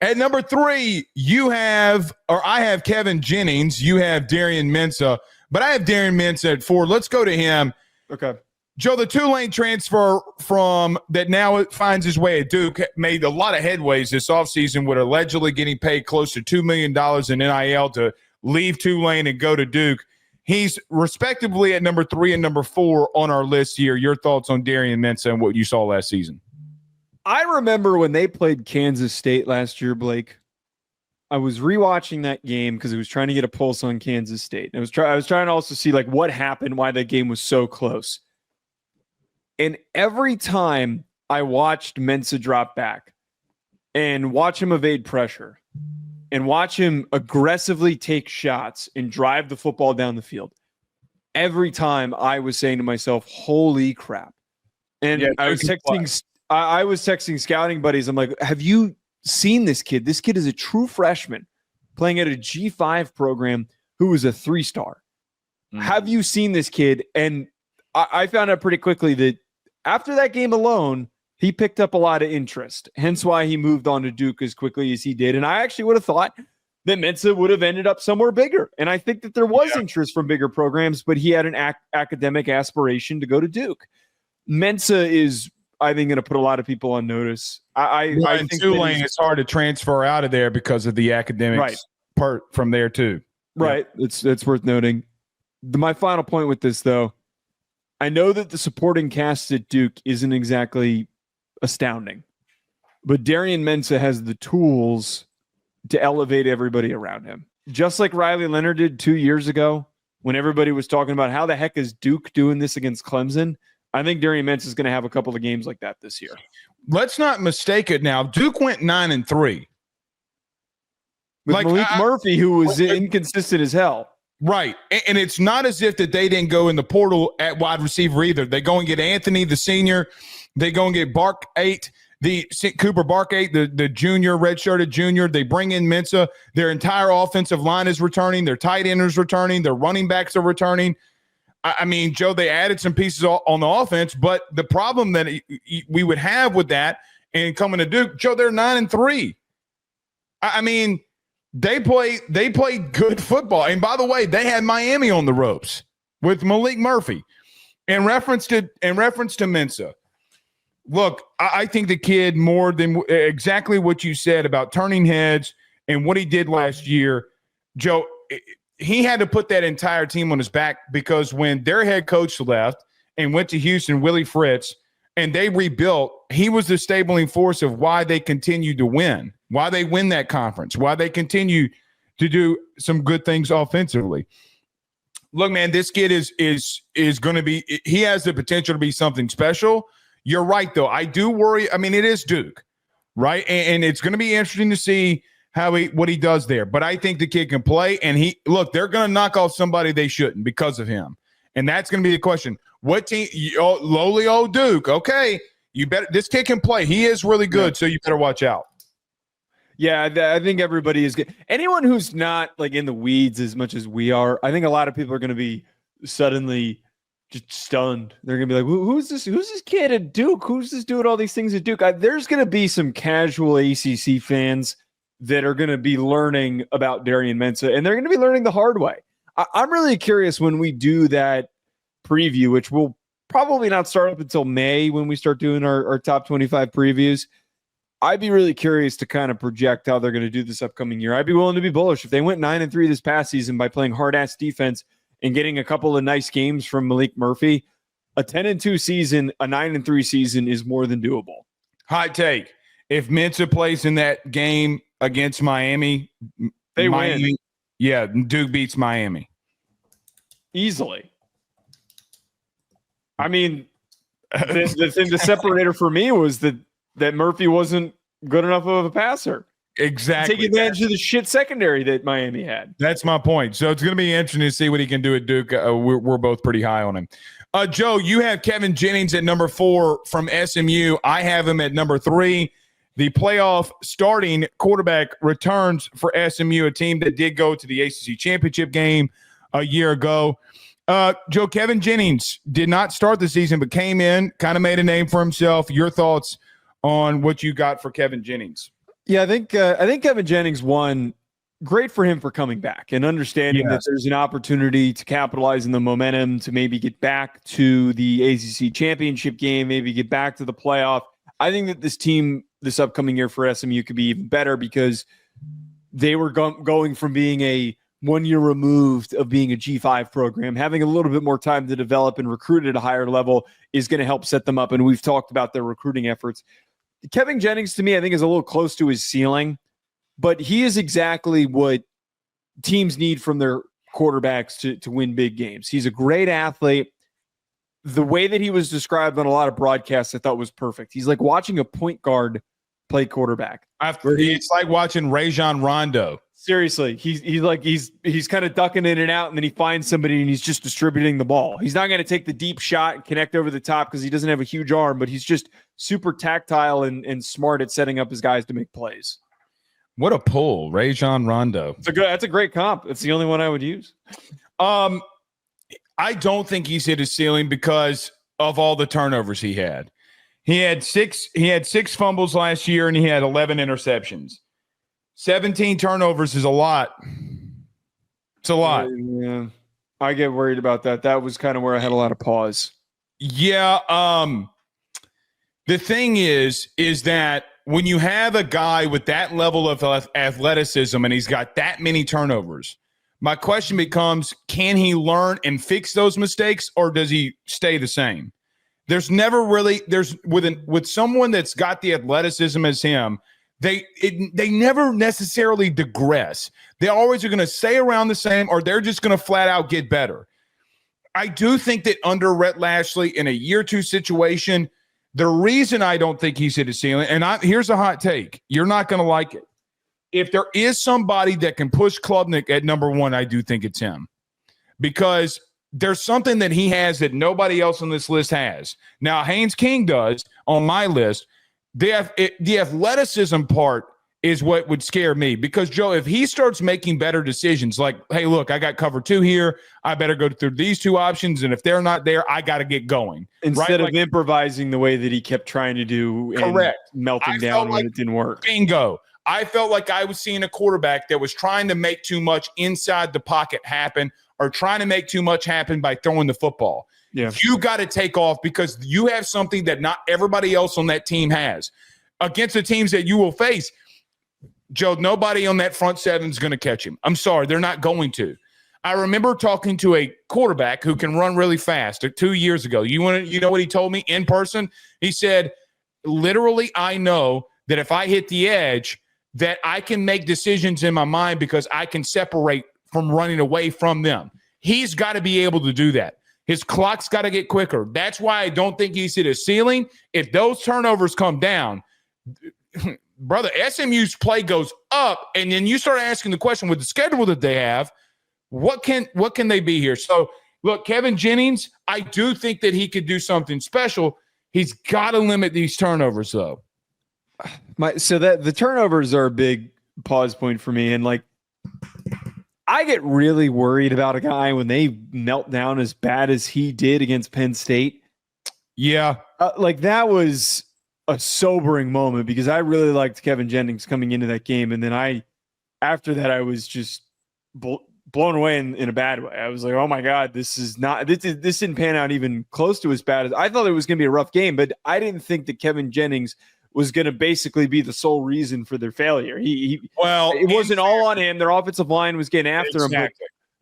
At number 3, I have Kevin Jennings. You have Darian Mensah, but I have Darian Mensah at 4. Let's go to him. Okay. Joe, the Tulane transfer from that now finds his way at Duke made a lot of headways this offseason with allegedly getting paid close to $2 million in NIL to leave Tulane and go to Duke. He's respectively at number 3 and number 4 on our list here. Your thoughts on Darian Mensah and what you saw last season? I remember when they played Kansas State last year, Blake. I was rewatching that game because I was trying to get a pulse on Kansas State. I was trying to also see like what happened, why that game was so close. And every time I watched Mensah drop back and watch him evade pressure and watch him aggressively take shots and drive the football down the field, every time I was saying to myself, holy crap. And I was texting scouting buddies. I'm like, have you seen this kid? This kid is a true freshman playing at a G5 program who was a 3-star. Mm-hmm. Have you seen this kid? And I found out pretty quickly that after that game alone, he picked up a lot of interest, hence why he moved on to Duke as quickly as he did. And I actually would have thought that Mensah would have ended up somewhere bigger. And I think that there was interest from bigger programs, but he had an academic aspiration to go to Duke. Mensah is, I think, going to put a lot of people on notice. I think Tulane, it's hard to transfer out of there because of the academics part from there too. Right. Yeah. It's worth noting. My final point with this, though, I know that the supporting cast at Duke isn't exactly astounding, but Darian Mensah has the tools to elevate everybody around him. Just like Riley Leonard did 2 years ago when everybody was talking about how the heck is Duke doing this against Clemson. I think Darian Mensah is going to have a couple of games like that this year. Let's not mistake it now. Duke went 9-3. With Malik Murphy, who was inconsistent as hell. Right. And it's not as if that they didn't go in the portal at wide receiver either. They go and get Anthony, the senior. They go and get Cooper Bark-8, the junior, redshirted junior. They bring in Mensah. Their entire offensive line is returning. Their tight end is returning. Their running backs are returning. I mean, Joe, they added some pieces on the offense, but the problem that we would have with that and coming to Duke, Joe, they're 9-3. I mean, they play good football. And by the way, they had Miami on the ropes with Malik Murphy. In reference to Mensah, look, I think the kid more than exactly what you said about turning heads and what he did last year, Joe, he had to put that entire team on his back because when their head coach left and went to Houston, Willie Fritz, and they rebuilt, he was the stabling force of why they continued to win, why they win that conference, why they continue to do some good things offensively. Look, man, this kid is going to be – he has the potential to be something special. You're right, though. I do worry. I mean, it is Duke, right? And it's going to be interesting to see what he does there. But I think the kid can play. And they're going to knock off somebody they shouldn't because of him. And that's going to be the question. What team? Lowly old Duke. Okay, you better. This kid can play. He is really good, so you better watch out. Yeah, I think everybody is good. Anyone who's not like in the weeds as much as we are, I think a lot of people are going to be suddenly just stunned. They're going to be like, "Who's this? Who's this kid at Duke? Who's this doing all these things at Duke?" There's going to be some casual ACC fans that are going to be learning about Darian Mensah, and they're going to be learning the hard way. I'm really curious when we do that preview, which will probably not start up until May when we start doing our top 25 previews. I'd be really curious to kind of project how they're going to do this upcoming year. I'd be willing to be bullish. If they went 9-3 this past season by playing hard-ass defense and getting a couple of nice games from Malik Murphy, a 10-2 season, a 9-3 season is more than doable. Hot take. If Mensah plays in that game against Miami, they win. Yeah, Duke beats Miami. Easily. I mean, the separator for me was that Murphy wasn't good enough of a passer. Exactly. Take advantage of the shit secondary that Miami had. That's my point. So it's going to be interesting to see what he can do at Duke. We're both pretty high on him. Joe, you have Kevin Jennings at number 4 from SMU. I have him at number 3. The playoff starting quarterback returns for SMU, a team that did go to the ACC championship game a year ago. Joe, Kevin Jennings did not start the season, but came in, kind of made a name for himself. Your thoughts on what you got for Kevin Jennings? Yeah, I think Kevin Jennings won. Great for him for coming back and understanding that there's an opportunity to capitalize on the momentum to maybe get back to the ACC championship game, maybe get back to the playoff. I think that this team this upcoming year for SMU could be even better because they were going from being a 1 year removed of being a G5 program. Having a little bit more time to develop and recruit at a higher level is going to help set them up. And we've talked about their recruiting efforts. Kevin Jennings, to me, I think is a little close to his ceiling. But he is exactly what teams need from their quarterbacks to win big games. He's a great athlete. The way that he was described on a lot of broadcasts, I thought was perfect. He's like watching a point guard play quarterback. It's like watching Rajon Rondo. Seriously, he's kind of ducking in and out, and then he finds somebody and he's just distributing the ball. He's not going to take the deep shot and connect over the top because he doesn't have a huge arm, but he's just super tactile and smart at setting up his guys to make plays. What a pull, Rajon Rondo. That's a great comp. It's the only one I would use. I don't think he's hit his ceiling because of all the turnovers he had. He had six fumbles last year and he had 11 interceptions. 17 turnovers is a lot. It's a lot. Yeah. I get worried about that. That was kind of where I had a lot of pause. Yeah. The thing is that when you have a guy with that level of athleticism and he's got that many turnovers, my question becomes, can he learn and fix those mistakes or does he stay the same? There's never really with someone that's got the athleticism as him, they never necessarily digress. They always are going to stay around the same or they're just going to flat out get better. I do think that under Rhett Lashley in a year two situation, the reason I don't think he's hit his ceiling, and here's a hot take. You're not going to like it. If there is somebody that can push Klubnik at number one, I do think it's him. Because there's something that he has that nobody else on this list has. Now, Haynes King does on my list. The athleticism part is what would scare me. Because, Joe, if he starts making better decisions, like, hey, look, I got cover two here. I better go through these two options. And if they're not there, I got to get going. Instead of improvising the way that he kept trying to do. Correct. And melting down when it didn't work. Bingo. I felt like I was seeing a quarterback that was trying to make too much inside the pocket happen or trying to make too much happen by throwing the football. Yeah. You got to take off because you have something that not everybody else on that team has. Against the teams that you will face, Joe, nobody on that front seven is going to catch him. I'm sorry, they're not going to. I remember talking to a quarterback who can run really fast 2 years ago. You know what he told me in person? He said, literally, I know that if I hit the edge, that I can make decisions in my mind because I can separate from running away from them. He's got to be able to do that. His clock's got to get quicker. That's why I don't think he's hit a ceiling. If those turnovers come down, brother, SMU's play goes up, and then you start asking the question with the schedule that they have, what can they be here? So, look, Kevin Jennings, I do think that he could do something special. He's got to limit these turnovers, though. So that the turnovers are a big pause point for me, and like I get really worried about a guy when they melt down as bad as he did against Penn State. Yeah, like that was a sobering moment because I really liked Kevin Jennings coming into that game, and then after that I was just blown away in a bad way. I was like, oh my God, this didn't pan out even close to as bad as I thought. It was going to be a rough game, but I didn't think that Kevin Jennings was going to basically be the sole reason for their failure. It wasn't all on him. Their offensive line was getting after him.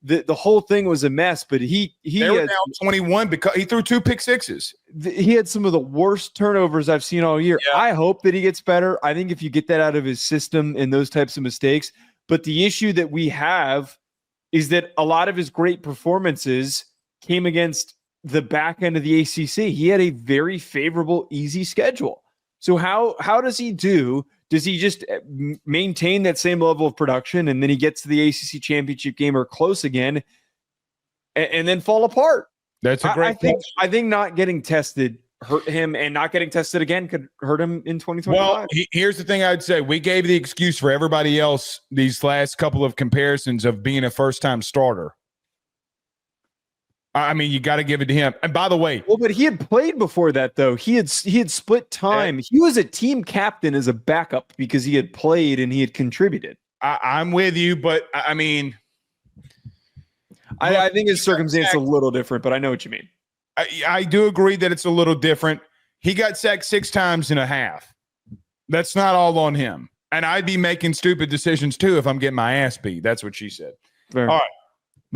But the whole thing was a mess, but they were down 21 because he threw 2 pick sixes. He had some of the worst turnovers I've seen all year. Yeah. I hope that he gets better. I think if you get that out of his system and those types of mistakes, but the issue that we have is that a lot of his great performances came against the back end of the ACC. He had a very favorable, easy schedule. So how does he do? Does he just maintain that same level of production and then he gets to the ACC championship game or close again and then fall apart? That's a great question. I think not getting tested hurt him, and not getting tested again could hurt him in 2025. Well, here's the thing I'd say. We gave the excuse for everybody else these last couple of comparisons of being a first-time starter. I mean, you got to give it to him. And by the way, well, but he had played before that though. He had split time. He was a team captain as a backup because he had played and he had contributed. I'm with you, but I mean, I think his circumstance is a little different, but I know what you mean. I do agree that it's a little different. He got sacked 6 times and a half. That's not all on him. And I'd be making stupid decisions too if I'm getting my ass beat. That's what she said. Fair. All right.